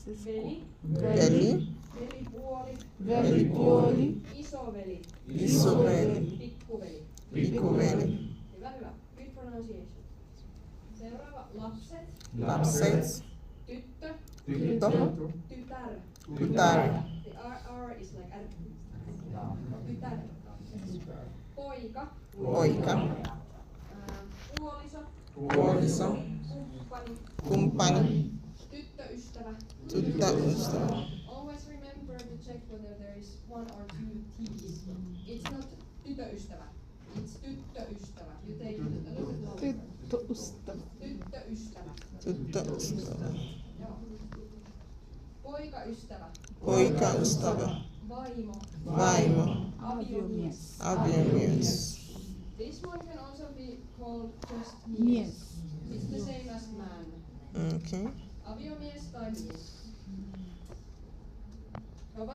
Veli. Veli. Velipuoli. Velipuoli. Isoveli. Isoveli. Pikkuveli. Pikkuveli. Hyvä, hyvä. Good pronunciation. Seuraava lapset. Lapset. Tyttö. Tyttö. Tytär. Tytär. The R is like R. Tytär. Poika. Poika. Puoliso. Puoliso. Kumppani. Kumppani. Tyttöystävä. Tyttöystävä. Always remember to check whether there is one or two T's. It's not tytöystävä. It's tyttöystävä. You take it a little bit longer. Tyttöystävä. Tyttöystävä. Tyttöystävä. Joo. Poikaystävä. Poikaystävä. Vaimo. Vaimo. Aviomies. Aviomies. This one can also be called just Mies. It's the same as man. Okay. Aviomies tai mies.